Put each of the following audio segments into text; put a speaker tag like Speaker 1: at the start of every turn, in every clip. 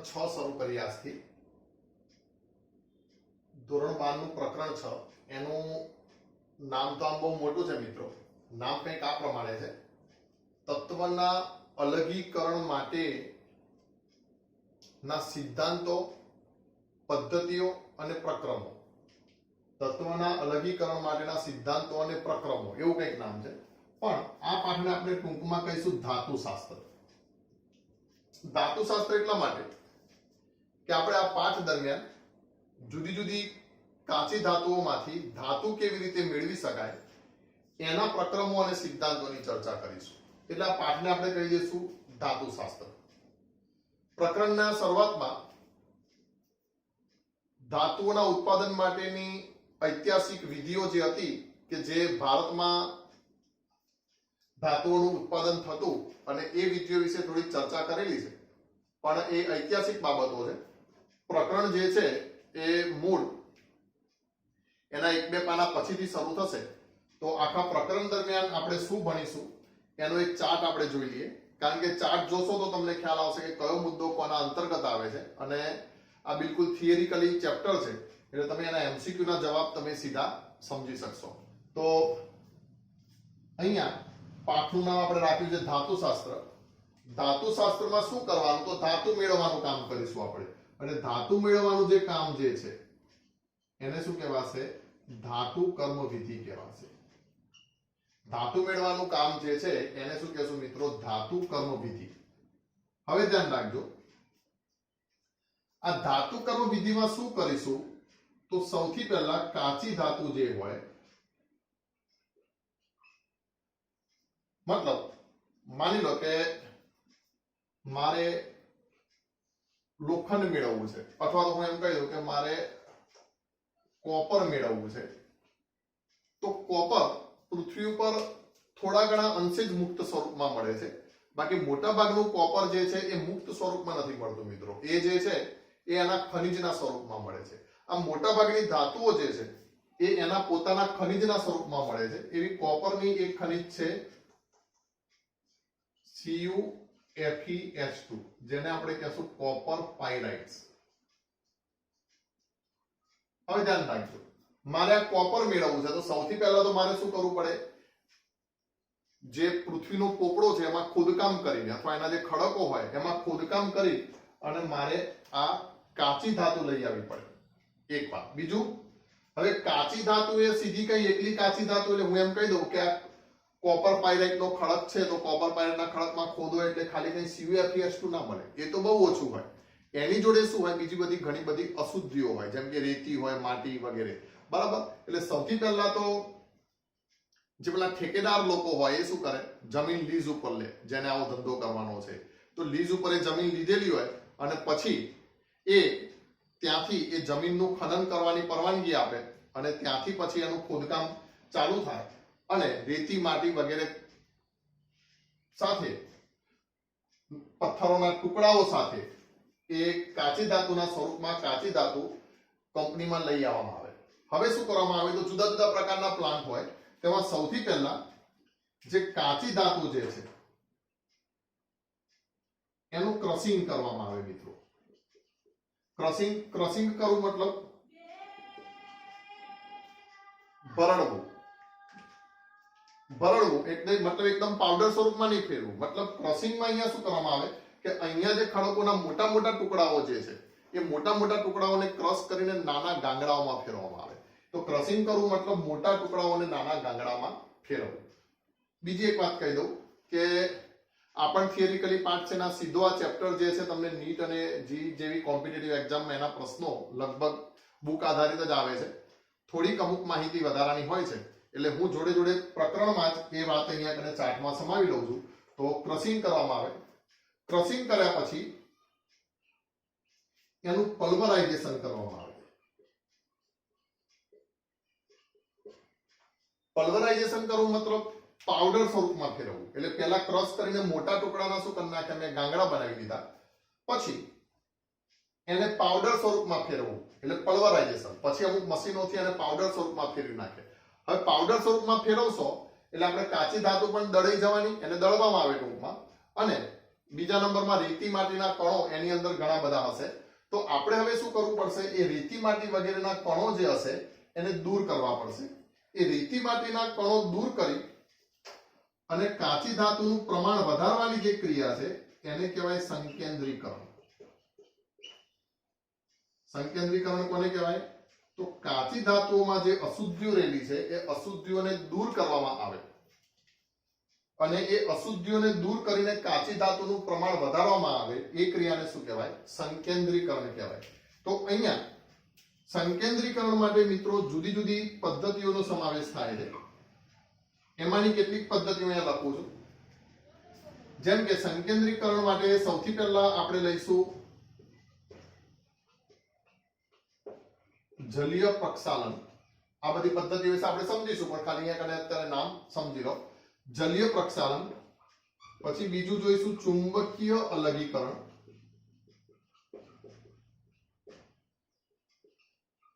Speaker 1: ધોરણ 6 શરૂ કરી આજથી. ધોરણ 12 નું પ્રકરણ 6 એનું નામ તો આમ બહુ મોટું છે મિત્રો. નામ કંઈક આ પ્રમાણે છે: તત્વના અલગીકરણ માટે ના સિદ્ધાંતો, પદ્ધતિઓ અને પ્રક્રમો. તત્વના અલગીકરણ માટેના સિદ્ધાંતો અને પ્રક્રમો એવું કંઈક નામ છે. પણ આ પાઠને આપણે ટૂંકમાં કહીશું ધાતુશાસ્ત્ર. ધાતુશાસ્ત્ર એટલા માટે કે આપણે આ પાઠ દરમિયાન જુદી જુદી કાચી ધાતુઓમાંથી ધાતુ કેવી રીતે મેળવી શકાય એના પ્રક્રમો અને સિદ્ધાંતોની ચર્ચા કરીશું. એટલે આ પાઠને આપણે કહી દઈશું ધાતુશાસ્ત્ર. પ્રકરણના શરૂઆતમાં ધાતુઓના ઉત્પાદન માટેની ઐતિહાસિક વિધિઓ જે હતી કે જે ભારતમાં ધાતુઓનું ઉત્પાદન થતું અને એ વિધિઓ વિશે થોડી ચર્ચા કરેલી છે. પણ એ ઐતિહાસિક બાબતો છે. પ્રકરણ જે છે એ મૂળ એના એક બે પાના પછીથી શરૂ થશે. તો આખા પ્રકરણ દરમિયાન આપણે શું ભણીશું એનો એક ચાર્ટ આપણે જોઈ લઈએ. કારણ કે ચાર્ટ જોશો તો તમને ખ્યાલ આવશે કે કયો મુદ્દો કોના અંતર્ગત આવે છે. અને આ બિલકુલ થિયરિકલી ચેપ્ટર છે એટલે તમે એના એમસીક્યુ ના જવાબ તમે સીધા સમજી શકશો. તો અહીંયા પાઠનું નામ આપણે રાખ્યું છે ધાતુશાસ્ત્ર. ધાતુશાસ્ત્રમાં શું કરવાનું? તો ધાતુ મેળવવાનું કામ કરીશું આપણે. અને ધાતુ મેળવવાનું જે કામ જે છે એને શું કહેવાશે? ધાતુ કર્મ વિધિ કહેવાશે. ધાતુ મેળવવાનું કામ જે છે એને શું કહેશું મિત્રો? ધાતુ કર્મ વિધિ. હવે ધ્યાન રાખજો, આ ધાતુ કર્મ વિધિમાં શું કરીશું? તો સૌથી પહેલા કાચી ધાતુ જે હોય, મતલબ માની લો કે મારે લોખંડ મેળવવું છે, અથવા તો હું એમ કહી દઉં કે મારે કોપર મેળવવું છે. તો કોપર પૃથ્વી ઉપર થોડા ઘણા અંશે જ મુક્ત સ્વરૂપમાં મળે છે. બાકી મોટા ભાગનું કોપર જે છે એ મુક્ત સ્વરૂપમાં નથી મળતું મિત્રો. એ જે છે એ એના ખનિજના સ્વરૂપમાં મળે છે. આ મોટા ભાગની ધાતુઓ જે છે એ એના પોતાના ખનિજના સ્વરૂપમાં મળે છે. એવી કોપરની એક ખનિજ છે CuFeH2, જેને આપણે કહેશું કોપર પાયરાઇટ્સ. હવે ધ્યાન રાખજો, મારે આ કોપર મેળવવું છે તો સૌથી પહેલા તો મારે શું કરવું પડે? જે પૃથ્વીનો પોપડો છે એમાં ખોદકામ કરીને અથવા એના જે ખડકો હોય એમાં ખોદકામ કરી અને મારે આ કાચી ધાતુ લઈ આવવી પડે. એક વાત. બીજું, હવે કાચી ધાતુ એ સીધી કઈ એકલી કાચી ધાતુ એટલે હું એમ કહી દઉં કે આ કોપર પાયરાઇટ નો ખડક છે તો કોપર પાયરાઇટ ના ખડકમાં ખોદો એટલે ખાલી કઈ CuFeH2 ના મળે. એ તો બહુ ઓછું હોય. એની જોડે શું હોય? બીજી બધી ઘણી બધી અશુદ્ધિઓ હોય, જેમ કે રેતી હોય, માટી વગેરે. બરાબર? એટલે સૌથી પહેલા તો જે પેલા ઠેકેદાર લોકો હોય એ શું કરે? જમીન લીઝ ઉપર લે. જેને આવો ધંધો કરવાનો છે તો લીઝ ઉપર એ જમીન લીધેલી હોય અને પછી એ ત્યાંથી એ જમીનનું ખનન કરવાની પરવાનગી આપે અને ત્યાંથી પછી એનું ખોદકામ ચાલુ થાય અને રેતી, માટી વગેરે સાથે પથ્થરોના ટુકડાઓ સાથે એ કાચી ધાતુના સ્વરૂપમાં કાચી ધાતુ કંપનીમાં લઈ આવવામાં આવે. હવે શું કરવામાં આવે? તો જુદા જુદા પ્રકારના પ્લાન્ટ હોય. તેમાં સૌથી પહેલા જે કાચી ધાતુ જે છે એનું ક્રશિંગ કરવામાં આવે મિત્રો. ક્રશિંગ કરવું મતલબ બરડવું. એટલે મતલબ એકદમ પાવડર સ્વરૂપમાં નહીં ફેરવું. મતલબ ક્રશિંગમાં અહીંયા શું કરવામાં આવે કે અહીંયા જે ખડકોના મોટા મોટા ટુકડાઓ જે છે એ મોટા મોટા ટુકડાઓને ક્રશ કરીને નાના ગાંગડાઓમાં ફેરવવામાં આવે. તો ક્રશિંગ કરવું મતલબ મોટા ટુકડાઓને નાના ગાંગડામાં ફેરવવું. બીજી એક વાત કહી દઉં કે આપણ થિયરિકલી પાર્ટ છે ના સીધો આ ચેપ્ટર જે છે તમને નીટ અને જી જેવી કોમ્પિટિટિવ એક્ઝામમાં એના પ્રશ્નો લગભગ બુક આધારિત જ આવે છે. થોડીક અમુક માહિતી વધારાની હોય છે એટલે હું જોડે જોડે પ્રકરણમાં જ એ વાત અહીંયા કને ચાર્ટમાં સમાવી લઉં છું. તો ક્રશિંગ કરવામાં આવે. ક્રશિંગ કર્યા પછી એનું પલ્વરાઇઝેશન કરવામાં આવે. પલ્વરાઇઝેશન કરવું મતલબ પાવડર સ્વરૂપમાં ફેરવવું. એટલે પહેલા ક્રશ કરીને મોટા ટુકડાના શું કરી નાખ્યા? મેં ગાંગડા બનાવી દીધા. પછી એને પાવડર સ્વરૂપમાં ફેરવવું એટલે પલ્વરાઇઝેશન. પછી અમુક મશીનોથી એને પાવડર સ્વરૂપમાં ફેરવી નાખે. હવે પાવડર સ્વરૂપમાં ફેરવશો એટલે આપણે કાચી ધાતુ પણ દળાઈ જવાની, એને દળવામાં આવે ટૂંકમાં, અને બીજા નંબરમાં રેતી માટીના કણો એની અંદર ઘણા બધા હશે તો આપણે હવે શું કરવું પડશે એ રેતી માટી વગેરેના કણો જે હશે એને દૂર કરવા પડશે એ રેતી માટીના કણો દૂર કરી અને કાચી ધાતુનું પ્રમાણ વધારવાની જે ક્રિયા છે એને કહેવાય સંકેન્દ્રીકરણ સંકેન્દ્રીકરણ કોને કહેવાય તો કાચી ધાતુઓમાં જે અશુદ્ધિઓ રહેલી છે એ અશુદ્ધિઓને દૂર કરવામાં આવે અને એ અશુદ્ધિઓને દૂર કરીને કાચી ધાતુનું પ્રમાણ વધારવામાં આવે એ ક્રિયાને શું કહેવાય સંકેન્દ્રીકરણ કહેવાય તો અહીંયા સંકેન્દ્રીકરણ માટે મિત્રો જુદી જુદી પદ્ધતિઓનો સમાવેશ થાય છે એમાંની કેટલીક પદ્ધતિઓ અહીંયા લખું છું જેમ કે સંકેન્દ્રીકરણ માટે સૌથી પહેલા આપણે લઈશું જલીય પ્રક્ષાલન આ બધી પદ્ધતિઓ વિશે આપણે સમજીશું પણ ખાલી અહીંયા કને અત્યારે નામ સમજી લો જલીય પ્રક્ષાલન પછી બીજું જોઈશું ચુંબકીય અલગીકરણ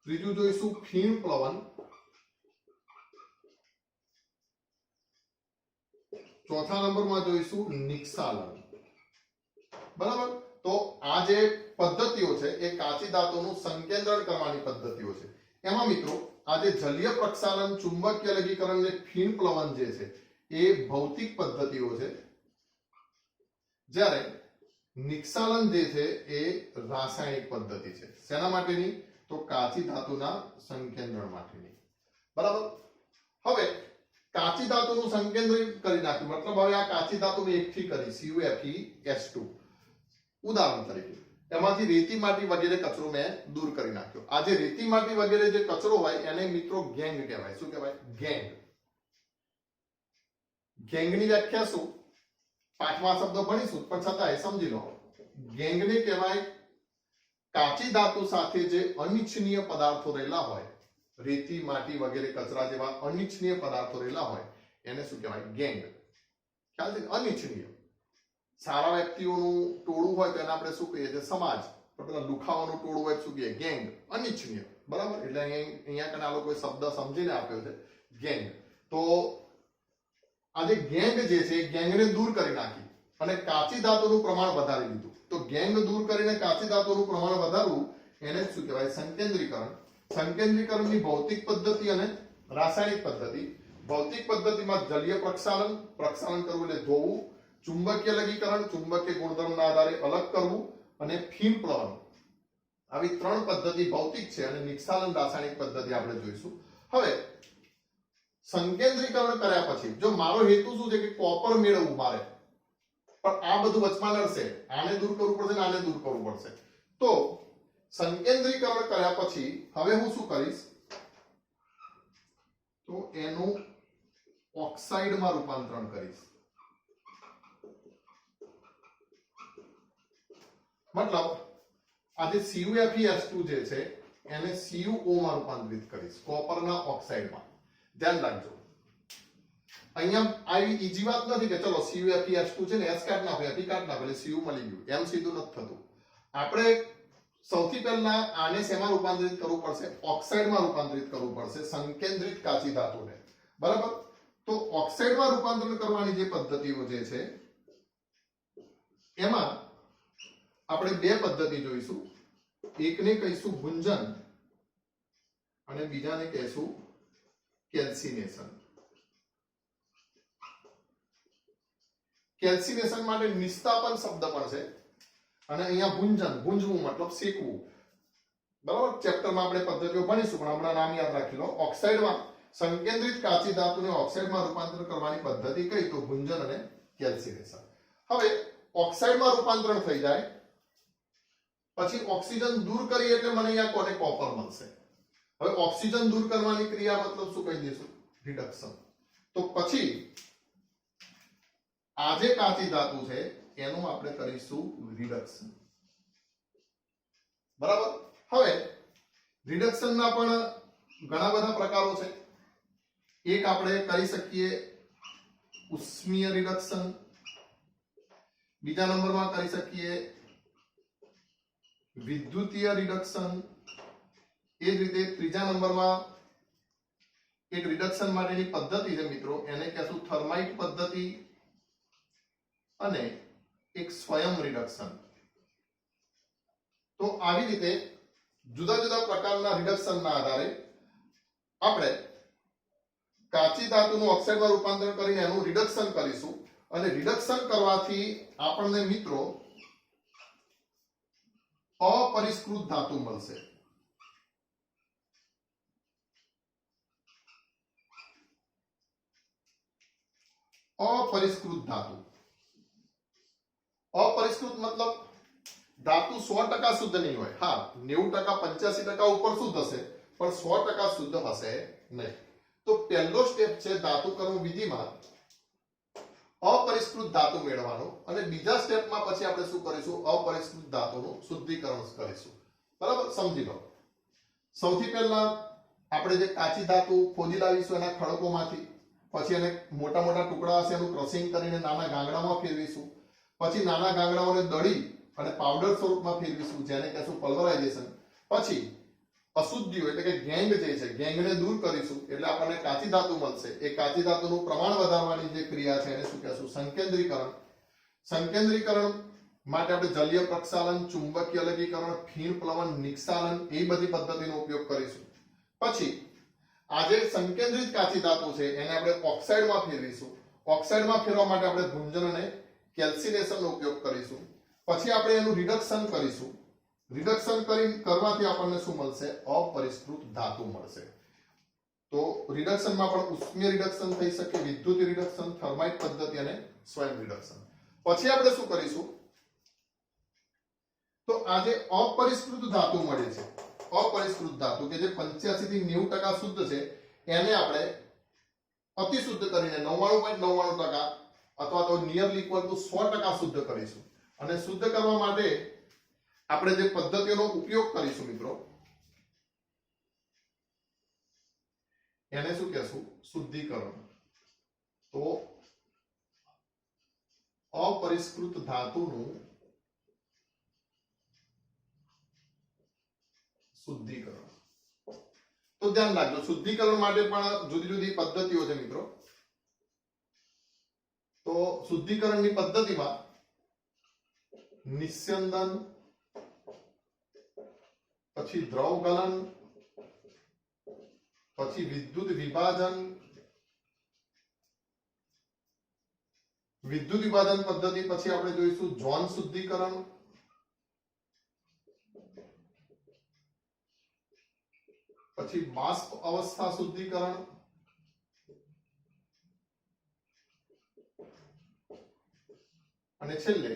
Speaker 1: ત્રીજું જોઈશું ફીણ પ્લવન ચોથા નંબરમાં જોઈશું નિક્ષાલન બરાબર તો આ જે પદ્ધતિઓ છે એ કાચી ધાતુનું સંકેન્દ્રણ કરવાની પદ્ધતિઓ છે એમાં મિત્રો આ જે જલીય પ્રક્ષાલન ચુંબકીય અલગીકરણ અને ફીણ પ્લવન જે છે એ ભૌતિક પદ્ધતિઓ છે જ્યારે નિક્ષાલન જે છે એ રાસાયણિક પદ્ધતિ છે શેના માટેની તો કાચી ધાતુના સંકેન્દ્રણ માટેની બરાબર હવે કાચી ધાતુનું સંકેન્દ્રિત કરી નાખ્યું મતલબ હવે આ કાચી ધાતુને એકઠી કરી CuFeS2 ઉદાહરણ તરીકે એમાંથી રેતી માટી વગેરે કચરો મેં દૂર કરી નાખ્યો આ જે રેતી માટી વગેરે જે કચરો હોય એને મિત્રો ગેંગ કહેવાય શું કહેવાય ગેંગ ગેંગની વ્યાખ્યા શું પાંચમા શબ્દ ભણીશું પણ છતાંય સમજી લો ગેંગને કહેવાય કાચી ધાતુ સાથે જે અનિચ્છનીય પદાર્થો રહેલા હોય રેતી માટી વગેરે કચરા જેવા અનિચ્છનીય પદાર્થો રહેલા હોય એને શું કહેવાય ગેંગ ખ્યાલ છે અનિચ્છનીય સારા વ્યક્તિઓનું ટોળું હોય તો એને આપણે શું કહીએ છીએ સમાજ પણ પેલા લુખાવાનું ટોળું હોય શું કહીએ ગેંગ અનિચ્છનીય બરાબર એટલે અહીંયા કને આ લોકોએ શબ્દ સમજીને આપ્યો છે ગેંગ તો આ જે ગેંગ જે છે ગેંગને દૂર કરી નાખી અને કાચી ધાતુનું પ્રમાણ વધારી દીધું તો ગેંગ દૂર કરીને કાચી ધાતુનું પ્રમાણ વધારવું એને શું કહેવાય સંકેન્દ્રીકરણ સંકેન્દ્રીકરણની ભૌતિક પદ્ધતિ અને રાસાયણિક પદ્ધતિ ભૌતિક પદ્ધતિમાં જલીય પ્રક્ષાલન પ્રક્ષાલન કરવું એટલે ધોવું ચુંબકીય અલગીકરણ ચુંબકીય ગુણધર્મના આધારે અલગ કરવું અને ફીણ પ્લવન આવી ત્રણ પદ્ધતિ ભૌતિક છે અને નિક્ષાલન રાસાયણિક પદ્ધતિ આપણે જોઈશું હવે સંકેન્દ્રીકરણ કર્યા પછી જો મારો હેતુ શું છે કે કોપર મેળવવું મારે પણ આ બધું વચમાં નડશે આને દૂર કરવું પડશે ને આને દૂર કરવું પડશે તો સંકેન્દ્રીકરણ કર્યા પછી હવે હું શું કરીશ તો એનું ઓક્સાઇડમાં રૂપાંતરણ કરીશ મતલબ આ જે CuFeS2 જે છે એને CuO માં રૂપાંતરિત કરીશ કોપરના ઓક્સાઇડમાં ધ્યાન રાખજો અહીંયા આવી ઈજી વાત નથી કે ચલો CuFeS2 છે ને S કાઢ નાખો Fe કાઢ નાખો એટલે Cu મળી ગયું એમ સીધું નથી થતું આપણે સૌથી પહેલા આને શેમાં રૂપાંતરિત કરવું પડશે ઓક્સાઇડમાં રૂપાંતરિત કરવું પડશે સંકેન્દ્રિત કાચી ધાતુને બરાબર તો ઓક્સાઇડમાં રૂપાંતરણ કરવાની જે પદ્ધતિઓ જે છે એમાં આપણે બે પદ્ધતિ જોઈશું એકને કહીશું ગુંજન અને બીજાને કહીશું કેલ્સિનેશન કેલ્સિનેશન માટે નિસ્તાપન શબ્દ પણ છે અને અહીંયા ગુંજન ગુંજવું મતલબ શેકવું બરાબર ચેપ્ટરમાં આપણે પદ્ધતિઓ ભણીશું પણ હમણાં નામ યાદ રાખી લો ઓક્સાઇડમાં સંકેન્દ્રિત કાચી ધાતુને ઓક્સાઇડમાં રૂપાંતર કરવાની પદ્ધતિ કઈ તો ગુંજન અને કેલ્સિનેશન હવે ઓક્સાઇડમાં રૂપાંતરણ થઈ જાય પછી ઓક્સિજન દૂર કરી એટલે મને અહીંયા કોને કોપર મળશે હવે ઓક્સિજન દૂર કરવાની ક્રિયા મતલબ શું કહી દઈશું રિડક્શન તો પછી આ જે કાચી ધાતુ છે એનું આપણે કરીશું રિડક્શન બરાબર હવે રિડક્શનના પણ ઘણા બધા પ્રકારો છે એક આપણે કરી શકીએ ઉષ્મીય રિડક્શન બીજા નંબરમાં કરી શકીએ વિદ્યુતીય રિડક્શન એ જ રીતે ત્રીજા નંબરમાં એક રિડક્શન માટેની પદ્ધતિ છે મિત્રો એને કહેશું થર્માઇટ પદ્ધતિ અને એક સ્વયં રિડક્શન. તો આવી રીતે જુદા જુદા પ્રકારના રિડક્શનના આધારે આપણે કાચી ધાતુનું ઓક્સાઇડમાં રૂપાંતર કરીને એનું રિડક્શન કરીશું અને રિડક્શન કરવાથી આપણને મિત્રો અપરિષ્કૃત ધાતુ મળશે. અપરિષ્કૃત ધાતુ. અપરિષ્કૃત મતલબ ધાતુ 100% શુદ્ધ નહીં હોય. હા, 90% 85% ઉપર શુદ્ધ હશે, પણ 100% શુદ્ધ હશે નહીં. તો પહેલો સ્ટેપ છે ધાતુકર્મ વિધિમાં અપરિષ્કૃત ધાતુ મેળવવાનો, અને બીજા સ્ટેપમાં પછી આપણે શું કરીશું? અપરિષ્કૃત ધાતુનું શુદ્ધિકરણ કરીશું. બરાબર, સમજી લો. સૌથી પહેલા આપણે જે કાચી ધાતુ ખોદી લાવીશું એના ખડકોમાંથી, પછી એને મોટા મોટા ટુકડા હશે એનું ક્રશિંગ કરીને નાના ગાંગડામાં ફેરવીશું. પછી નાના ગાંગડાઓને દળી અને પાવડર સ્વરૂપમાં ફેરવીશું, જેને કહેશું પલ્વરાઇઝેશન. પછી અશુદ્ધિઓ એટલે કે ગેંગ જે છે ગેંગને દૂર કરીશું, એટલે આપણને કાચી ધાતુ મળશે. એ કાચી ધાતુનું પ્રમાણ વધારવાની જે ક્રિયા છે એને શું કહેશું? સંકેન્દ્રીકરણ. સંકેન્દ્રીકરણ માટે આપણે જલીય પ્રક્ષાલન, ચુંબકીય અલગીકરણ, ફીણ પ્લવન, નિક્ષાલન એ બધી પદ્ધતિનો ઉપયોગ કરીશું. પછી આ જે સંકેન્દ્રિત કાચી ધાતુ છે એને આપણે ઓક્સાઇડમાં ફેરવીશું. ઓક્સાઇડમાં ફેરવા માટે આપણે ભુંજન અને કેલ્સિનેશનનો ઉપયોગ કરીશું. પછી આપણે એનું રિડક્શન કરીશું. રિડક્શન કરવાથી આપણને શું મળશે? અપરિષ્કૃત ધાતુ મળશે. તો રિડક્શનમાં પણ ઉષ્મીય રિડક્શન થઈ શકે, વિદ્યુત રિડક્શન, થર્માઇટ પદ્ધતિ અને સ્વયં રિડક્શન. પછી આપણે શું કરીશું? તો આ જે અપરિષ્કૃત ધાતુ મળે છે, અપરિષ્કૃત ધાતુ કે જે 85 થી 90% શુદ્ધ છે, એને આપણે અતિ શુદ્ધ કરીને 99.99% અથવા તો નિયરલી ઇક્વલ ટુ 100% શુદ્ધ કરીશું. અને શુદ્ધ કરવા માટે આપણે જે પદ્ધતિઓનો ઉપયોગ કરીશું મિત્રો, એને શું કહેશું? શુદ્ધિકરણ. તો અપરિષ્કૃત ધાતુનું શુદ્ધિકરણ. તો ધ્યાન રાખજો, શુદ્ધિકરણ માટે પણ જુદી જુદી પદ્ધતિઓ છે મિત્રો. તો શુદ્ધિકરણની પદ્ધતિમાં નિસ્યંદન, પછી દ્રવ ગલન, પછી વિદ્યુત વિભાજન. વિદ્યુત વિભાજન પદ્ધતિ પછી આપણે જોઈશું ઝોન શુદ્ધિકરણ, પછી બાષ્પ અવસ્થા શુદ્ધિકરણ, અને છેલ્લે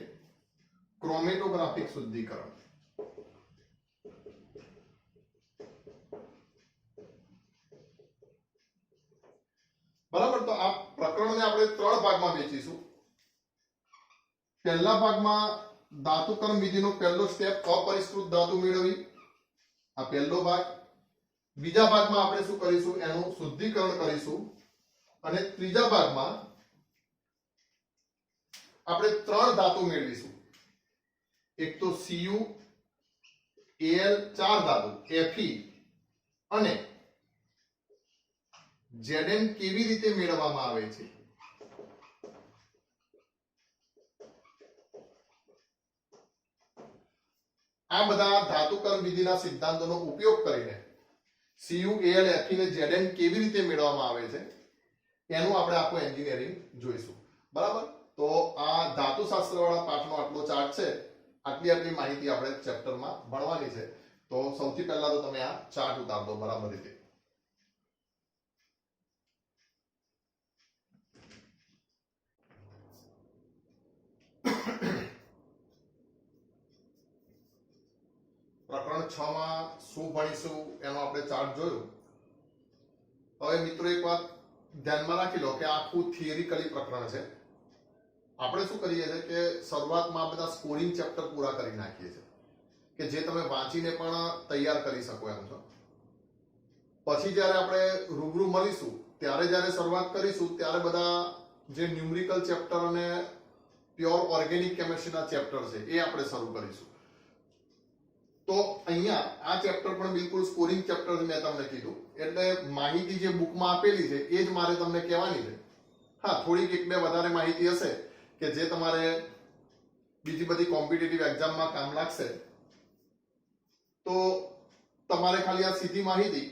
Speaker 1: ક્રોમેટોગ્રાફિક શુદ્ધિકરણ. બરાબર, તો આ પ્રકરણને આપણે 3 ભાગમાં વહેંચીશું. પહેલા ભાગમાં ધાતુકર્મ વિધિનો પહેલો સ્ટેપ અપરિષ્કૃત ધાતુ મેળવવી, આ પહેલો ભાગ. બીજા ભાગમાં આપણે શું કરીશું? એનું શુદ્ધિકરણ કરીશું. અને ત્રીજા ભાગમાં આપણે 3 ધાતુ મેળવીશું. એક તો Cu, Al 4 ધાતુ, Fe અને Zn કેવી રીતે મેળવવામાં આવે છે? આ બધા ધાતુકર્મ વિધિના સિદ્ધાંતોનો ઉપયોગ કરીને Cu, Al, Fe ને Zn કેવી રીતે મેળવવામાં આવે છે એનું આપણે આખું એન્જિનિયરિંગ જોઈશું. બરાબર, તો આ ધાતુશાસ્ત્ર વાળા પાઠનો આટલો ચાર્ટ છે. આટલી માહિતી આપણે ચેપ્ટરમાં ભણવાની છે. તો સૌથી પહેલા તો તમે આ ચાર્ટ ઉતાર દો બરાબર રીતે. પ્રકરણ 6 માં શું ભણીશું એનો આપણે ચાર્ટ જોયું. હવે મિત્રો એક વાત ધ્યાનમાં રાખી લો કે આખું થિયરિકલી પ્રકરણ છે. આપણે શું કરીએ છીએ કે શરૂઆતમાં બધા સ્કોરિંગ ચેપ્ટર પૂરા કરી નાખીએ છીએ કે જે તમે વાંચીને પણ તૈયાર કરી શકો એમ છો. પછી જ્યારે આપણે રૂબરૂ મળીશું ત્યારે જ્યારે શરૂઆત કરીશું ત્યારે બધા જે ન્યુમેરિકલ ચેપ્ટર અને પ્યોર ઓર્ગેનિક કેમિસ્ટ્રીના ચેપ્ટર છે એ આપણે શરૂ કરીશું. તો અહીંયા આ ચેપ્ટર પણ બિલકુલ સ્કોરિંગ ચેપ્ટર મેં તમને કીધું, એટલે માહિતી જે બુકમાં આપેલી છે એ જ મારે તમને કહેવાની છે. હા, થોડીક 1-2 વધારે માહિતી હશે કે જે તમારે બીજી બધી કોમ્પિટિટિવ એક્ઝામમાં કામ લાગશે. તો તમારે ખાલી આ સીધી માહિતી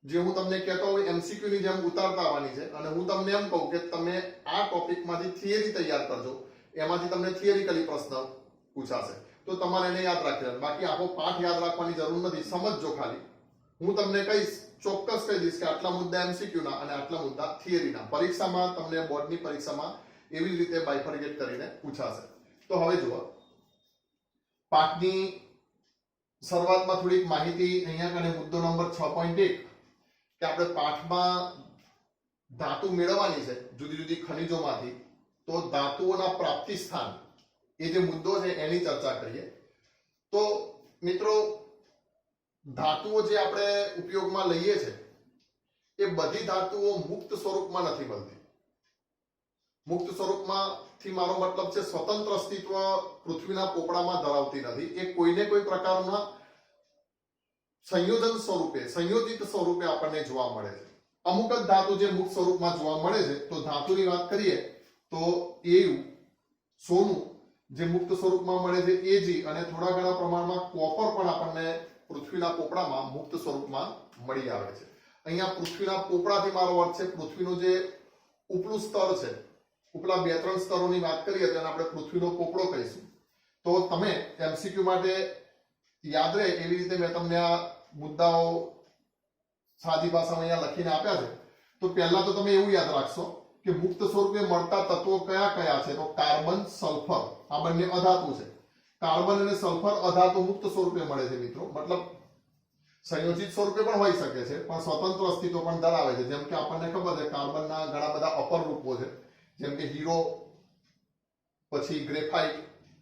Speaker 1: જે હું તમને કહેતો હોય એમસીક્યુ ની જેમ ઉતારતા આવવાની છે, અને હું તમને એમ કહું કે તમે આ ટોપિકમાંથી થિયરી તૈયાર કરજો, એમાંથી તમને થિયરિકલી પ્રશ્ન પૂછાશે તો તમારે એને યાદ રાખી લેવાનું. બાકી આખો પાઠ યાદ રાખવાની જરૂર નથી, સમજજો ખાલી. હું તમને કહીશ, ચોક્કસ કહી દઈશ કે આટલા મુદ્દા એમસીક્યુ ના અને આટલા મુદ્દા થિયરીના. પરીક્ષામાં તમને બોર્ડની પરીક્ષામાં એવી જ રીતે બાયફર્ગેટ કરીને પૂછાશે. તો હવે જુઓ, પાઠની શરૂઆતમાં થોડીક માહિતી અહીંયા અને મુદ્દો નંબર 6.1 કે આપણે પાઠમાં ધાતુ મેળવવાની છે જુદી જુદી ખનિજોમાંથી, તો ધાતુઓના પ્રાપ્તિ સ્થાન એ જે મુદ્દો છે એની ચર્ચા કરીએ. તો મિત્રો, ધાતુઓ જે આપણે ઉપયોગમાં લઈએ છે એ બધી ધાતુઓ મુક્ત સ્વરૂપમાં નથી મળતી. મુક્ત સ્વરૂપમાંથી મારો મતલબ છે સ્વતંત્ર અસ્તિત્વ પૃથ્વીના પોપડામાં ધરાવતી નથી. એ કોઈને કોઈ પ્રકારના સંયોજન સ્વરૂપે, સંયોજિત સ્વરૂપે આપણને જોવા મળે છે. અમુક જ ધાતુ જે મુક્ત સ્વરૂપમાં જોવા મળે છે, તો ધાતુની વાત કરીએ તો એયુ, સોનું જે મુક્ત સ્વરૂપમાં મળે છે, એજી અને થોડા ઘણા પ્રમાણમાં કોપર પણ આપણને પૃથ્વીના પોપડામાં મુક્ત સ્વરૂપમાં મળી આવે છે. અહીંયા પૃથ્વીના પોપડાથી મારો અર્થ છે પૃથ્વીનું જે ઉપલું સ્તર છે, ઉપલા 2-3 સ્તરોની વાત કરીએ તો એને આપણે પૃથ્વીનો પોપડો કહીશું. તો તમે એમસીક્યુ માટે યાદ રહે એવી રીતે મેં તમને આ મુદ્દાઓ સાદી ભાષામાં અહીંયા લખીને આપ્યા છે. તો પહેલા તો તમે એવું યાદ રાખશો કે મુક્ત સ્વરૂપે મળતા તત્વો કયા કયા છે, તો કાર્બન, સલ્ફર, આ બંને અધાતુ છે. કાર્બન અને સલ્ફર અધાતુ મુક્ત સ્વરૂપે મળે છે મિત્રો, મતલબ સંયોજિત સ્વરૂપે પણ હોઈ શકે છે પણ સ્વતંત્ર અસ્તિત્વ પણ ધરાવે છે. જેમ કે આપણને ખબર છે કાર્બનના ઘણા બધા અપર રૂપો છે, જેમ કે હીરો, પછી ગ્રેફાઇટ,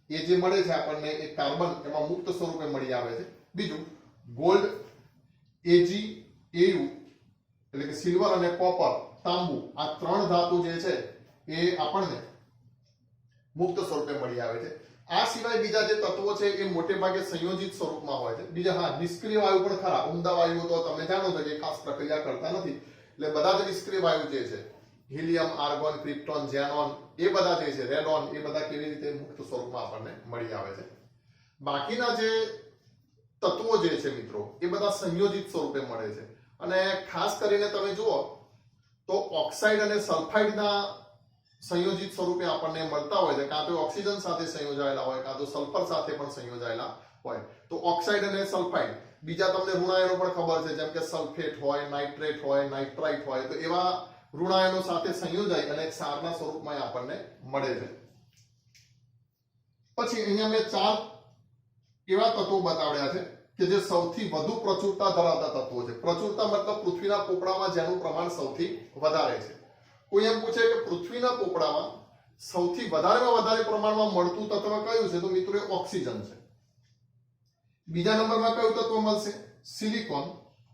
Speaker 1: એ જે મળે છે આપણને એ કાર્બન એમાં મુક્ત સ્વરૂપે મળી આવે છે. બીજું ગોલ્ડ, એજી, એયુ એટલે કે સિલ્વર અને કોપર, તાંબુ, આ 3 ધાતુ જે છે એ આપણને મુક્ત સ્વરૂપે મળી આવે છે. આ સિવાય બીજા જે તત્વો છે એ મોટે ભાગે સંયોજિત સ્વરૂપમાં હોય છે. બીજા હા, નિષ્ક્રિય વાયુ પણ ખરા. ઉમદા વાયુઓ તો તમે જાણો છો કે ખાસ પ્રક્રિયા કરતા નથી, એટલે બધા જ નિષ્ક્રિય વાયુ જે છે, હિલિયમ, આર્ગોન, ક્રિપ્ટોન, ઝેનોન, એ બધા જે છે, રેડોન, એ બધા કેવી રીતે મુક્ત સ્વરૂપમાં આપણને મળી આવે છે. બાકીના જે તત્વો જે છે મિત્રો એ બધા સંયોજિત સ્વરૂપે મળે છે. અને ખાસ કરીને તમે જુઓ તો ઓક્સાઇડ અને સલ્ફાઇડના સંયોજિત સ્વરૂપે આપણને મળતા હોય છે. કાં તો ઓક્સિજન સાથે સંયોજાયેલા હોય, કાં તો સલ્ફર સાથે પણ સંયોજાયેલા હોય. તો ઓક્સાઇડ અને સલ્ફાઇડ, બીજા તમને ઋણાયનો પણ ખબર છે, જેમ કે સલ્ફેટ હોય, નાઇટ્રેટ હોય, નાઇટ્રાઇટ હોય, તો એવા ઋણાયનો સાથે સંયોજાઈ અને ક્ષારના સ્વરૂપમાં આપણને મળે છે. પછી અહીંયા મેં 4 એવા તત્વો બતાવ્યા છે કે જે સૌથી વધુ પ્રચુરતા ધરાવતા તત્વો છે. પ્રચુરતા મતલબ પૃથ્વીના પોપડામાં જેનું પ્રમાણ સૌથી વધારે છે. કોઈ એમ પૂછે કે પૃથ્વીના પોપડામાં સૌથી વધારેમાં વધારે પ્રમાણમાં મળતું તત્વ કયું છે, તો મિત્રો એ ઓક્સિજન છે. બીજા નંબરમાં કયું તત્વ મળશે? સિલિકોન.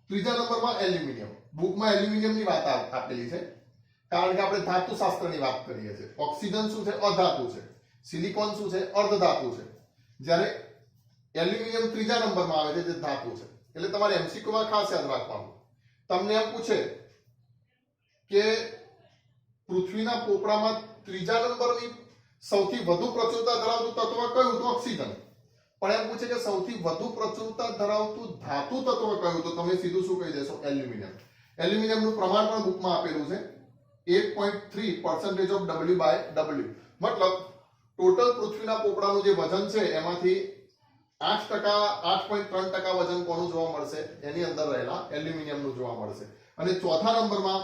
Speaker 1: ત્રીજા નંબરમાં એલ્યુમિનિયમ. બુકમાં એલ્યુમિનિયમની વાત આપેલી છે કારણ કે આપણે ધાતુશાસ્ત્રની વાત કરીએ છીએ. ઓક્સિજન શું છે? અધાતુ છે. સિલિકોન શું છે? અર્ધધાતુ છે. જ્યારે એલ્યુમિનિયમ ત્રીજા નંબરમાં આવે છે, જે ધાતુ છે. એટલે તમારે એમસીક્યુમાં ખાસ યાદ રાખવાનું. તમને એમ પૂછે કે પૃથ્વીના પોપડામાં ત્રીજા નંબરની સૌથી વધુ પ્રચુરતા ધરાવતું તત્વ કયું, તો ઓક્સિજન. પણ એમ પૂછે કે સૌથી વધુ પ્રચુરતા ધરાવતું ધાતુ તત્વ કયું, તો તમે સીધું શું કહી દેશો? એલ્યુમિનિયમ. એલ્યુમિનિયમનું પ્રમાણ પણ બુકમાં આપેલું છે, 8.3% of W/W. મતલબ ટોટલ પૃથ્વીના પોપડાનું જે વજન છે એમાંથી 8.3% વજન કોનું જોવા મળશે? એની અંદર રહેલા એલ્યુમિનિયમનું જોવા મળશે. અને ચોથા નંબરમાં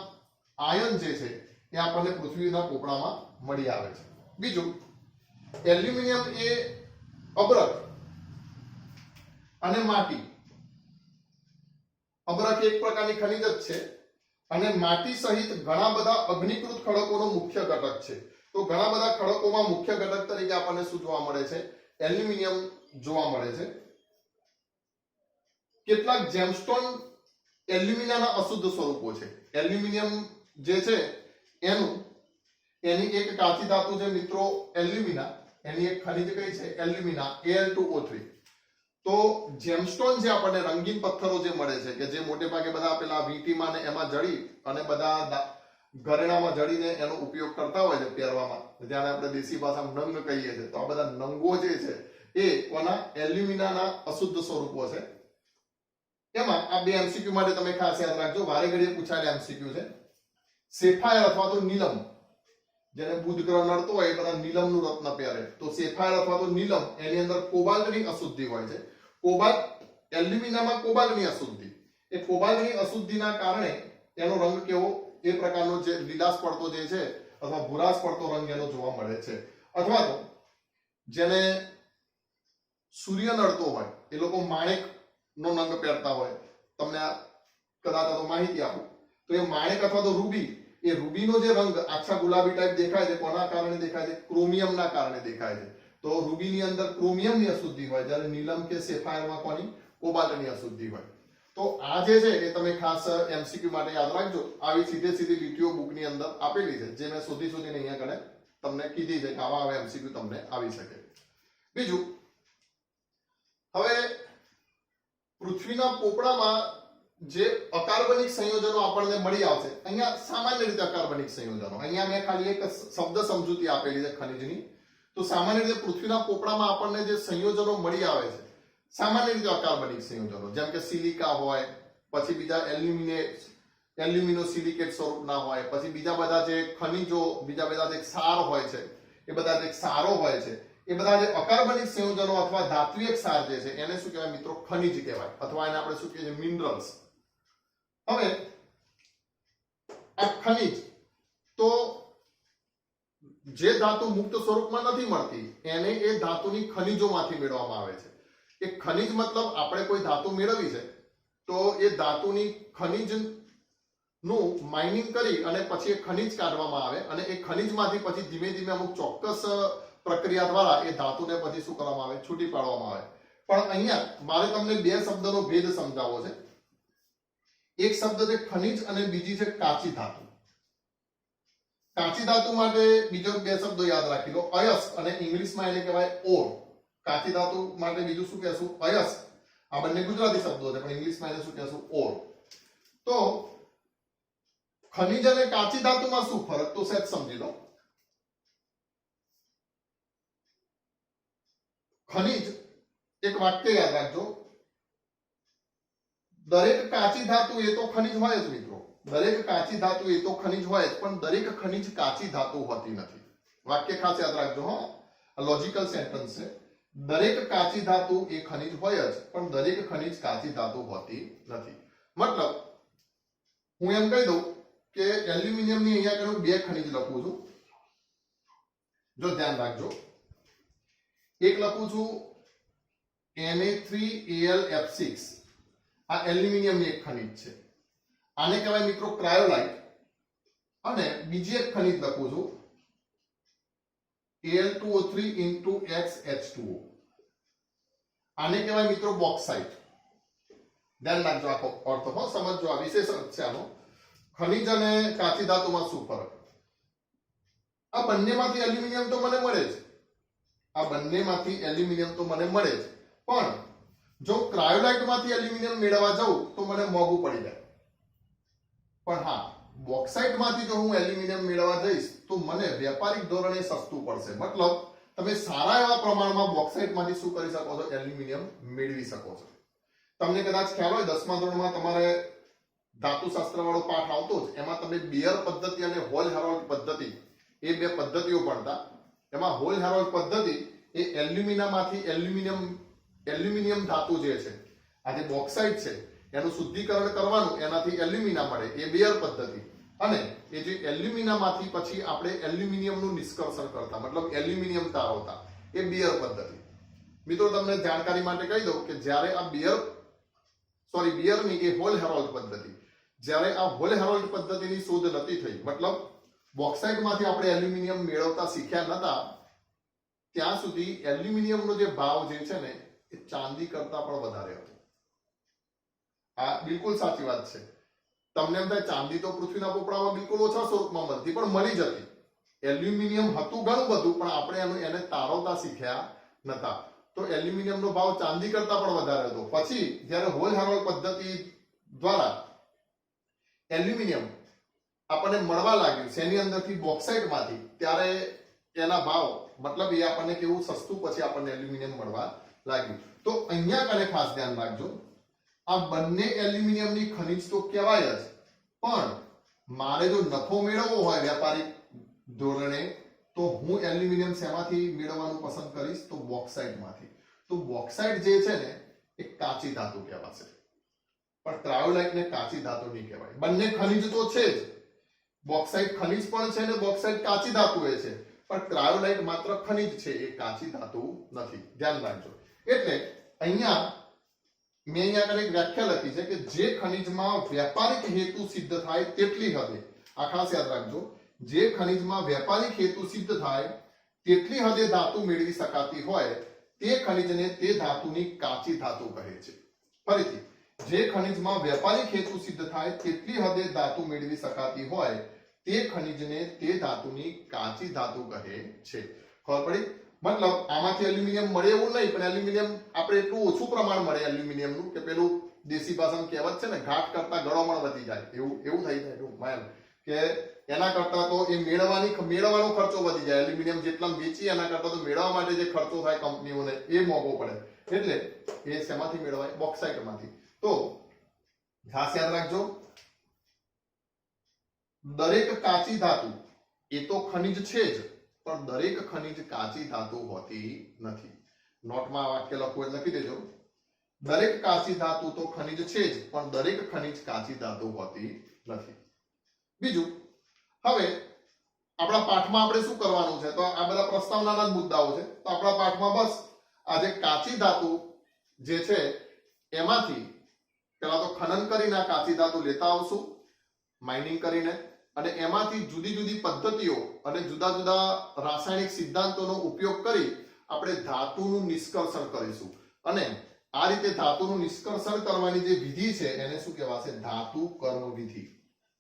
Speaker 1: આયર્ન જે છે એ આપણને પૃથ્વીના પોપડામાં મળી આવે છે. બીજું, એલ્યુમિનિયમ એ અબરખ અને માટી. અબરખ એક પ્રકારની ખનિજ જ છે અને માટી સહિત ઘણા બધા અગ્નિકૃત ખડકોનો મુખ્ય ઘટક છે. તો ઘણા બધા ખડકોમાં મુખ્ય ઘટક તરીકે આપણને શું જોવા મળે છે? એલ્યુમિનિયમ જોવા મળે છે. કેટલાક જેમસ્ટોન એલ્યુમિનાના અશુદ્ધ સ્વરૂપો છે. એલ્યુમિનિયમ જે છે એની એક કાચી ધાતુ છે મિત્રો એલ્યુમિના, એની એક ખનિજ કઈ છે? Alumina, Al2O3. તો જેમસ્ટોન જે આપણને રંગીન પથ્થરો જે મળે છે કે જે મોટે ભાગે બધા પેલા વીંટીમાં ને એમાં જડી અને બધા ઘરેણામાં જડીને એનો ઉપયોગ કરતા હોય છે પહેરવામાં, જેને આપણે દેશી ભાષામાં નંગ કહીએ છીએ. તો આ બધા નંગો જે છે એ કોના એલ્યુમિનાના અશુદ્ધ સ્વરૂપો છે. એમાં આ બે એમસીક્યુ માટે તમે ખાસ યાદ રાખજો, વારે ઘડીએ પૂછાયેલા એમસીક્યુ છે. સેફાયર અથવા તો નીલમ, જેને બુધ ગ્રહ નડતો હોય એ બધા નીલમનું રત્ન પહેરે. તો સેફાયર અથવા તો નીલમ એની અંદર કોબાલ્ટની અશુદ્ધિ હોય છે. કોબાલ્ટ એલ્યુમિનામાં કોબાલ્ટની અશુદ્ધિ, એ કોબાલ્ટની અશુદ્ધિના કારણે એનો રંગ કેવો, એ પ્રકારનો જે લીલાશ પડતો જે છે અથવા ભૂરાશ પડતો રંગ એનો જોવા મળે છે. અથવા તો જેને સૂર્ય નડતો હોય એ લોકો માણેક નો નંગ પહેરતા હોય. તમને કદાચ તો માહિતી આપું તો એ માણેક અથવા તો રૂબી, એ રૂબીનો જે રંગ આછા ગુલાબી ટાઈપ દેખાય છે, કોના કારણે દેખાય છે? ક્રોમિયમના કારણે દેખાય છે. તો રૂબીની અંદર ક્રોમિયમની અશુદ્ધિ હોય, જ્યારે નીલમ કે સેફાયરમાં કોની? કોબાલ્ટની અશુદ્ધિ હોય. તો આ જે છે એ તમે ખાસ એમસીક્યુ માટે યાદ રાખજો. આવી સીધે સીધી લીટીઓ બુકની અંદર આપેલી છે, જે મેં શોધીને અહીંયા કને તમને કીધી છે કે આવા એમસીક્યુ તમને આવી શકે. બીજું, હવે પૃથ્વીના પોપડામાં જે અકાર્બનિક સંયોજનો આપણને મળી આવશે, અહીંયા સામાન્ય રીતે અકાર્બનિક સંયોજનો, અહીંયા મેં ખાલી એક શબ્દ સમજૂતી આપેલી છે ખનિજની. તો સામાન્ય રીતે પૃથ્વીના પોપડામાં આપણને જે સંયોજનો મળી આવે છે સામાન્ય રીતે અકાર્બનિક સંયોજનો, જેમ કે સિલિકા હોય, પછી બીજા એલ્યુમિનોસિલિકેટ સ્વરૂપના હોય, પછી બીજા બધા જે ખનિજો, બીજા બધા જે ક્ષાર હોય છે, એ બધા જે ક્ષારો હોય છે, એ બધા જે અકાર્બનિક સંયોજનો અથવા ધાત્વિક ક્ષાર જે છે એને શું કહેવાય મિત્રો? ખનિજ કહેવાય, અથવા એને આપણે શું કહીએ છીએ? મિનરલ્સ. હવે આ ખનિજ તો જે ધાતુ મુક્ત સ્વરૂપમાં નથી મળતી એને એ ધાતુની ખનિજોમાંથી મેળવવામાં આવે છે. એ ખનિજ મતલબ આપણે કોઈ ધાતુ મેળવી છે તો એ ધાતુની ખનિજનું માઇનિંગ કરી અને પછી એ ખનિજ કાઢવામાં આવે, અને એ ખનિજમાંથી પછી ધીમે ધીમે અમુક ચોક્કસ પ્રક્રિયા દ્વારા એ ધાતુને પછી શું કરવામાં આવે? છૂટી પાડવામાં આવે. પણ અહીંયા મારે તમને બે શબ્દનો ભેદ સમજાવવો છે. એક શબ્દ છે ખનિજ અને બીજી છે કાચી ધાતુ. કાચી ધાતુ માટે બીજો બે શબ્દો યાદ રાખી લો, અયસ્ક, અને ઇંગ્લિશમાં એને કહેવાય ઓર. કાચી ધાતુ માટે બીજું શું કહેશું? અયસ્ક. આ બંને ગુજરાતી શબ્દો છે, પણ ઇંગ્લિશમાં એને શું કહેશું? ઓર. તો ખનિજ અને કાચી ધાતુમાં શું ફરક? તો સહેજ સમજી લો. ખનિજ, એક વાક્ય યાદ રાખજો, દરેક કાચી ધાતુ એ તો ખનિજ હોય જ મિત્રો, દરેક કાચી ધાતુ એ તો ખનિજ હોય જ, પણ દરેક ખનિજ કાચી ધાતુ હોતી નથી. વાક્ય ખાસ યાદ રાખજો. હા, લોજિકલ સેન્ટેન્સ છે. દરેક કાચી ધાતુ એ ખનિજ હોય જ, પણ દરેક ખનિજ કાચી ધાતુ હોતી નથી. મતલબ હું એમ કહી દઉં કે એલ્યુમિનિયમની અહીંયા કરું બે ખનિજ લખું છું, જો ધ્યાન રાખજો. એક લખું છું Na3Al_F6, આ એલ્યુમિનિયમની એક ખનિજ છે, આને કહેવાય મિત્રો ક્રાયોલાઇટ. અને બીજી એક ખનિજ લખું છું Al2O3 આને કહેવાય મિત્રો બોક્સાઇટ. ધ્યાન રાખજો, આખો અર્થ હો સમજજો, આ વિશેષ અર્થ છે આનો. ખનિજ અને કાચી ધાતુમાં શું ફરક? આ બંનેમાંથી એલ્યુમિનિયમ તો મને મળે જ, આ બંનેમાંથી એલ્યુમિનિયમ તો મને મળે જ, પણ જો ક્રાયોલાઇટમાંથી એલ્યુમિનિયમ મેળવવા જાઉં તો મને મોંઘું પડી જાય. પણ હા, બોક્સાઇટમાંથી જો હું એલ્યુમિનિયમ મેળવવા જઈશ તો મને વ્યાપારિક ધોરણે સસ્તું પડશે. મતલબ તમે સારા એવા પ્રમાણમાં બોક્સાઇટમાંથી શું કરી શકો છો? એલ્યુમિનિયમ મેળવી શકો છો. તમને કદાચ ખ્યાલ હોય 10મા ધોરણમાં તમારે ધાતુશાસ્ત્ર વાળો પાઠ આવતો જ, એમાં તમે બીયર પદ્ધતિ અને હોલ હેરોલ્ડ પદ્ધતિ એ બે પદ્ધતિઓ ભણતા. એમાં હોલ હેરોલ્ડ પદ્ધતિ એ એલ્યુમિનામાંથી એલ્યુમિનિયમ ધાતુ જે છે, આ જે બોક્સાઇટ છે એનું શુદ્ધિકરણ કરવાનું, એનાથી એલ્યુમિના મળે, એ બીયર પદ્ધતિ. અને એ જે એલ્યુમિનામાંથી પછી આપણે એલ્યુમિનિયમનું નિષ્કર્ષણ કરતા, મતલબ એલ્યુમિનિયમ તારવતા, એ બીયર પદ્ધતિ. મિત્રો તમને જાણકારી માટે કહી દઉં કે જ્યારે આ બીયરની એ હોલ હેરોલ્ડ પદ્ધતિ, જ્યારે આ હોલ હેરોલ્ડ પદ્ધતિની શોધ નથી થઈ, મતલબ બોક્સાઇટમાંથી આપણે એલ્યુમિનિયમ મેળવતા શીખ્યા નતા, ત્યાં સુધી એલ્યુમિનિયમનો જે ભાવ જે છે ને એ ચાંદી કરતા પણ વધારે હતો. આ બિલકુલ સાચી વાત છે. તમને એમ થાય ચાંદી તો પૃથ્વીના પોપડામાં બિલકુલ ઓછા સ્વરૂપમાં મળતી, પણ મળી જતી. એલ્યુમિનિયમ હતું ઘણું બધું, પણ આપણે એને તારવતા શીખ્યા નતા. તો એલ્યુમિનિયમનો ભાવ ચાંદી કરતા પણ વધારે હતો. પછી જ્યારે હોલ હેરોલ્ડ પદ્ધતિ દ્વારા એલ્યુમિનિયમ આપણને મળવા લાગ્યું શેની અંદરથી બોક્સાઇટમાંથી, ત્યારે એના ભાવ મતલબ એ આપણને કેવું સસ્તું પછી આપણને એલ્યુમિનિયમ મળવા લાગ્યું. તો અહીંયા કને ખાસ ધ્યાન રાખજો, આ બંને એલ્યુમિનિયમની ખનિજ તો કહેવાય જ, પણ મારે જો નફો મેળવવો હોય વ્યાપારિક ધોરણે તો હું એલ્યુમિનિયમ શેમાંથી મેળવવાનું પસંદ કરીશ? તો બોક્સાઇટમાંથી. તો બોક્સાઇટ જે છે ને એ કાચી ધાતુ કહેવાશે, પણ ક્રાયોલાઇટને કાચી ધાતુ નહીં કહેવાય. બંને ખનિજ તો છે જ, બોક્સાઇટ ખનિજ પણ છે ને બોક્સાઇટ કાચી ધાતુ એ છે, પણ ક્રાયોલાઇટ માત્ર ખનિજ છે, એ કાચી ધાતુ નથી. ધ્યાન રાખજો. એટલે અહીંયા મેં અહીંયા એક વ્યાખ્યા લખી છે કે જે ખનિજમાં વ્યાપારિક હેતુ સિદ્ધ થાય તેટલી હદે, આ ખાસ યાદ રાખજો, જે ખનિજમાં વ્યાપારિક હેતુ સિદ્ધ થાય તેટલી હદે ધાતુ મેળવી શકાતી હોય તે ખનિજને તે ધાતુની કાચી ધાતુ કહે છે. ફરીથી, જે ખનિજમાં વ્યાપારિક હેતુ સિદ્ધ થાય તેટલી હદે ધાતુ મેળવી શકાતી હોય તે ખનિજને તે ધાતુની કાચી ધાતુ કહે છે. ખબર પડી? મતલબ આમાંથી એલ્યુમિનિયમ મળે એવું નહીં, પણ એલ્યુમિનિયમ આપણે એટલું ઓછું પ્રમાણ મળે એલ્યુમિનિયમનું કે પેલું દેશી ભાષામાં કહેવત છે ને, ઘાટ કરતા ગળોમણ વધી જાય, એવું થઈ જાય એવું કે એના કરતા તો એ મેળવવાનો ખર્ચો વધી જાય. એલ્યુમિનિયમ જેટલા વેચી એના કરતા તો મેળવવા માટે જે ખર્ચો થાય કંપનીઓને એ મોંઘો પડે. એટલે એ શેમાંથી મેળવાય? બોક્સાઇટમાંથી. તો ખાસ યાદ રાખજો, દરેક કાચી ધાતુ એ તો ખનિજ છે જ, પણ દરેક ખનિજ કાચી ધાતુ હોતી નથી. નોટમાં વાક્ય લખવું એટલે લખી દેજો, દરેક કાચી ધાતુ તો ખનિજ છે જ, પણ દરેક ખનિજ કાચી ધાતુ હોતી નથી. બીજું, હવે આપણા પાઠમાં આપણે શું કરવાનું છે? તો આ બધા પ્રસ્તાવનાના જ મુદ્દાઓ છે. તો આપણા પાઠમાં બસ આ જે કાચી ધાતુ જે છે એમાંથી પેલા તો ખનન કરીને આ કાચી ધાતુ લેતા આવશું, માઇનિંગ કરીને, અને એમાંથી જુદી જુદી પદ્ધતિઓ અને જુદા જુદા રાસાયણિક સિદ્ધાંતોનો ઉપયોગ કરી આપણે ધાતુનું નિષ્કર્ષણ કરીશું. અને આ રીતે ધાતુનું નિષ્કર્ષણ કરવાની જે વિધિ છે એને શું કહેવાશે? ધાતુ કર્મ વિધિ.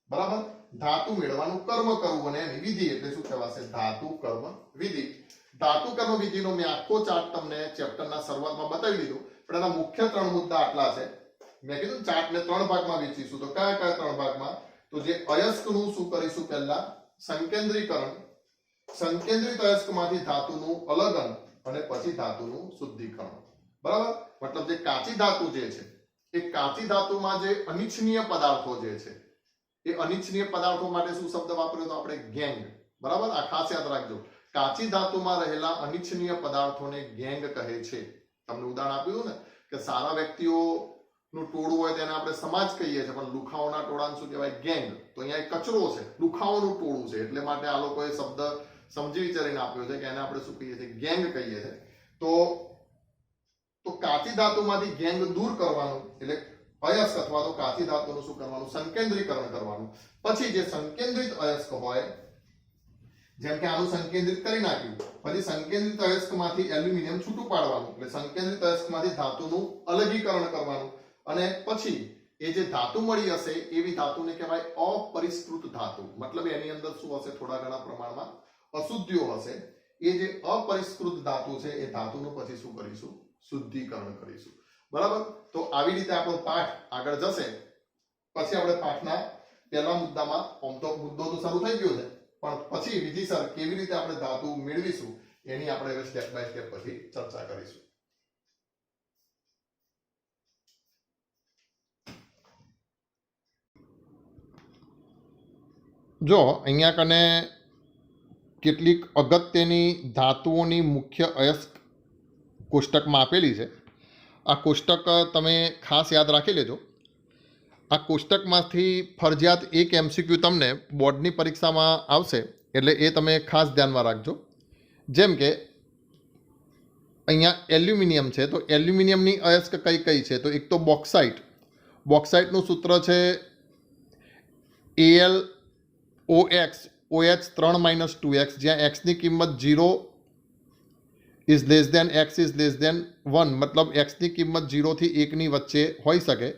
Speaker 1: બરાબર? ધાતુ મેળવવાનું કર્મ કરવું અને એની વિધિ એટલે શું કહેવાશે? ધાતુ કર્મ વિધિ. ધાતુ કર્મ વિધિનો મેં આખો ચાર્ટ તમને ચેપ્ટરના શરૂઆતમાં બતાવી દીધો, પણ એના મુખ્ય 3 મુદ્દા આટલા છે. મેં કીધું ચાર્ટને 3 ભાગમાં વહેંચીશું. તો કયા 3 ભાગમાં? તો જે અયસ્કનું શું કરીશું? પહેલા સંકેન્દ્રીકરણ, સંકેન્દ્રિત અયસ્કમાંથી ધાતુનું અલગન, અને પછી ધાતુનું શુદ્ધિકરણ. બરાબર? મતલબ જે કાચી ધાતુ જે છે એ કાચી ધાતુમાં જે અનિચ્છનીય પદાર્થો જે છે એ અનિચ્છનીય પદાર્થો માટે શું શબ્દ વાપર્યો તો આપણે? ગેંગ. બરાબર? આ ખાસ યાદ રાખજો, કાચી ધાતુમાં રહેલા અનિચ્છનીય પદાર્થોને ગેંગ કહે છે. તમને ઉદાહરણ આપ્યું ને કે સારા વ્યક્તિઓનું ટોળું હોય તેને આપણે સમાજ કહીએ છીએ, પણ લુખાઓના ટોળાને શું કહેવાય? ગેંગ. તો અહીંયા એક કચરો છે, લુખાઓનું ટોળું છે, એટલે માટે આ લોકોએ શબ્દ સમજી વિચારીને આપ્યો છે કે એને આપણે શું કહીએ છીએ? ગેંગ કહીએ છીએ. તો કાચી ધાતુમાંથી ગેંગ દૂર કરવાનું એટલે અયસ્ક અથવા તો કાચી ધાતુનું શું કરવાનું? સંકેન્દ્રીકરણ કરવાનું. પછી જે સંકેન્દ્રિત અયસ્ક હોય, જેમ કે આનું સંકેન્દ્રિત કરી નાખ્યું, પછી સંકેન્દ્રિત અયસ્કમાંથી એલ્યુમિનિયમ છૂટું પાડવાનું, એટલે સંકેન્દ્રિત અયસ્કમાંથી ધાતુનું અલગીકરણ કરવાનું. અને પછી એ જે ધાતુ મળી હશે એવી ધાતુને કહેવાય અપરિષ્કૃત ધાતુ. મતલબ એની અંદર શું હશે? થોડા ઘણા પ્રમાણમાં અશુદ્ધિઓ હશે. એ જે અપરિષ્કૃત ધાતુ છે એ ધાતુનું પછી શું કરીશું? શુદ્ધિકરણ કરીશું. બરાબર? તો આવી રીતે આપણો પાઠ આગળ જશે. પછી આપણે પાઠના પહેલા મુદ્દામાં મુદ્દો તો શરૂ થઈ ગયો છે, પણ પછી વિધિસર કેવી રીતે આપણે ધાતુ મેળવીશું એની આપણે હવે સ્ટેપ બાય સ્ટેપ પછી ચર્ચા કરીશું. જો અહીંયા કને કેટલીક અગત્યની ધાતુઓની મુખ્ય અયસ્ક કોષ્ટકમાં આપેલી છે. આ કોષ્ટક તમે ખાસ યાદ રાખી લેજો. આ કોષ્ટકમાંથી ફરજિયાત એક MCQ તમને બોર્ડની પરીક્ષામાં આવશે, એટલે એ તમે ખાસ ધ્યાનમાં રાખજો. જેમ કે અહીંયા એલ્યુમિનિયમ છે, તો એલ્યુમિનિયમની અયસ્ક કઈ કઈ છે? તો એક તો બોક્સાઇટ. બોક્સાઇટનું સૂત્ર છે AlOx OH 3 - 2x, જ્યાં x ની કિંમત 0 is less than x is less than 1, મતલબ x ની કિંમત 0 થી 1 ની વચ્ચે હોઈ શકે.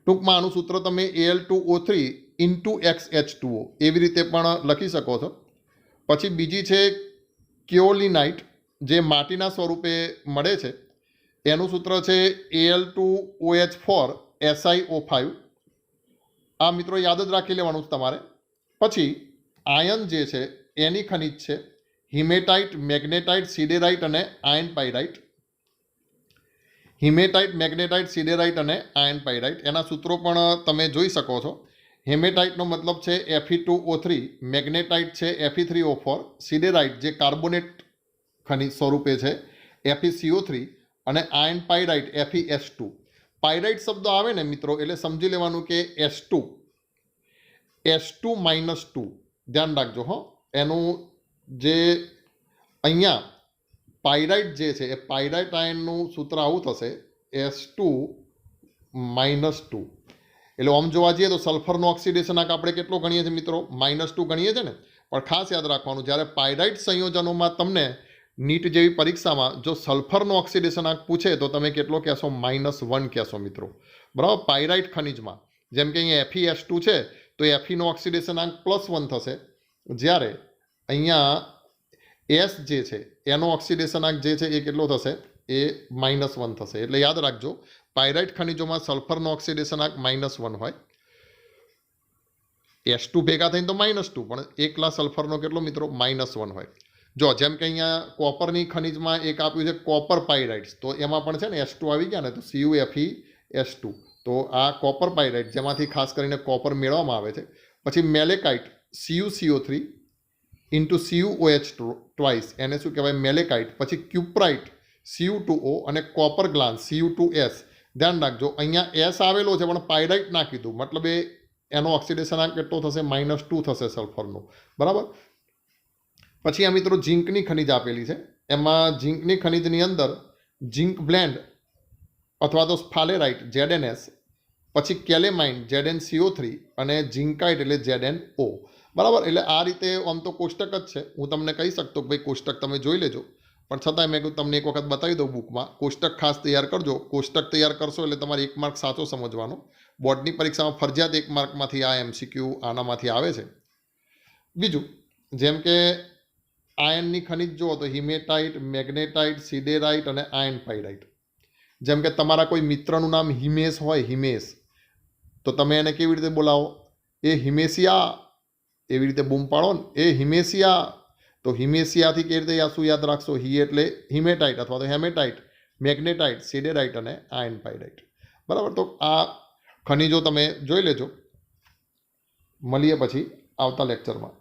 Speaker 1: ટૂંકમાં આનું સૂત્ર તમે Al2O3 × XH2O એવી રીતે પણ લખી શકો છો. પછી બીજી છે કેઓલિનાઇટ, જે માટીના સ્વરૂપે મળે છે. એનું સૂત્ર છે Al2OH4 SiO5. આ મિત્રો યાદ જ રાખી લેવાનું તમારે. પછી આયન જે છે એની ખનિજ છે હિમેટાઇટ, મેગ્નેટાઇટ, સિડેરાઇટ અને આયર્ન પાયરાઇટ. હિમેટાઇટ, મેગ્નેટાઇટ, સિડેરાઇટ અને આયર્ન પાયરાઇટ એના સૂત્રો પણ તમે જોઈ શકો છો. હેમેટાઇટનો મતલબ છે Fe2O3, મેગ્નેટાઇટ છે Fe3O4, સિડેરાઇટ જે કાર્બોનેટ ખનિજ સ્વરૂપે છે FeCO3 અને આયર્ન પાયરાઇટ FeS2. પાયરાઇટ શબ્દ આવે ને મિત્રો એટલે સમજી લેવાનું કે S2 -2 ધ્યાન રાખજો હો. એનું જે અહીંયા પાયરાઇટ જે છે એ પાયરાઇટ આયનનું સૂત્ર આવું થશે S2 -2. એટલે આમ જોવા જઈએ તો સલ્ફરનો ઓક્સિડેશનાંક આપણે કેટલો ગણીએ છીએ મિત્રો? -2 ગણીએ છીએ ને. પણ ખાસ યાદ રાખવાનું, જ્યારે પાયરાઇટ સંયોજનોમાં તમને નીટ જેવી પરીક્ષામાં જો સલ્ફરનો ઓક્સિડેશનાંક પૂછે તો તમે કેટલો કહેશો? -1 કહેશો મિત્રો. બરાબર. પાયરાઇટ ખનિજમાં જેમ કે અહીંયા FeS2 છે તો Feનો ઓક્સિડેશનાંક +1 થશે, જ્યારે અહીંયા S જે છે એનો ઓક્સિડેશનાંક જે છે એ કેટલો થશે? એ -1 થશે. એટલે યાદ રાખજો, પાયરાઇટ ખનિજોમાં સલ્ફરનો ઓક્સિડેશનાંક -1 હોય. S2 ભેગા થઈને તો -2, પણ એકલા સલ્ફરનો કેટલો મિત્રો? -1 હોય. જો જેમ કે અહીંયા કોપરની ખનિજમાં એક આપ્યું છે કોપર પાયરાઇટ્સ, તો એમાં પણ છે ને S2 આવી ગયા ને, તો CuFeS2. તો આ કોપર પાયરાઇટ જેમાંથી ખાસ કરીને કોપર મેળવવામાં આવે છે. પછી મેલેકાઇટ CuCO3 × CuOH એને શું કહેવાય? મેલેકાઇટ. પછી ક્યુપ્રાઇટ Cu2O અને કોપર ગ્લાન્સ Cu2S. ધ્યાન રાખજો, અહીંયા S આવેલો છે પણ પાયરાઇટ ના કીધું, મતલબ એનો ઓક્સિડેશનાંક કેટલો થશે? -2 થશે સલ્ફરનો. બરાબર. પછી આ મિત્રો ઝીંકની ખનિજ આપેલી છે. એમાં ઝીંકની ખનિજની અંદર ઝીંક બ્લેન્ડ અથવા તો સ્ફાલેરાઇટ ZnS, પછી કેલેમાઇન ZnCO3 અને ઝીંકાઇટ એટલે ZnO. બરાબર. એટલે આ રીતે આમ તો કોષ્ટક જ છે, હું તમને કહી શકતો કે ભાઈ કોષ્ટક તમે જોઈ લેજો, પણ છતાંય મેં કહ્યું તમને એક વખત બતાવી દઉં બુકમાં. કોષ્ટક ખાસ તૈયાર કરજો. કોષ્ટક તૈયાર કરશો એટલે તમારે 1 માર્ક સાચો સમજવાનો. બોર્ડની પરીક્ષામાં ફરજિયાત 1 માર્કમાંથી આ MCQ આનામાંથી આવે છે. બીજું, જેમ કે આયનની ખનિજ જુઓ તો હિમેટાઇટ, મેગ્નેટાઇટ, સિડેરાઇટ અને આયર્ન પાયરાઇટ. જેમ કે તમારા કોઈ મિત્રનું નામ હિમેશ હોય, હિમેશ, તો તમે એને કેવી રીતે બોલાવો? એ હિમેશિયા, એવી રીતે બૂમ પાડો ને, એ હિમેશિયા. તો હિમેશિયાથી કેવી રીતે શું યાદ રાખશો? હી એટલે હિમેટાઇટ અથવા તો હેમેટાઇટ, મેગ્નેટાઇટ, સિડેરાઇટ અને આયર્ન પાયરાઇટ. બરાબર. તો આ ખનિજો તમે જોઈ લેજો. મળીએ પછી આવતા લેક્ચરમાં.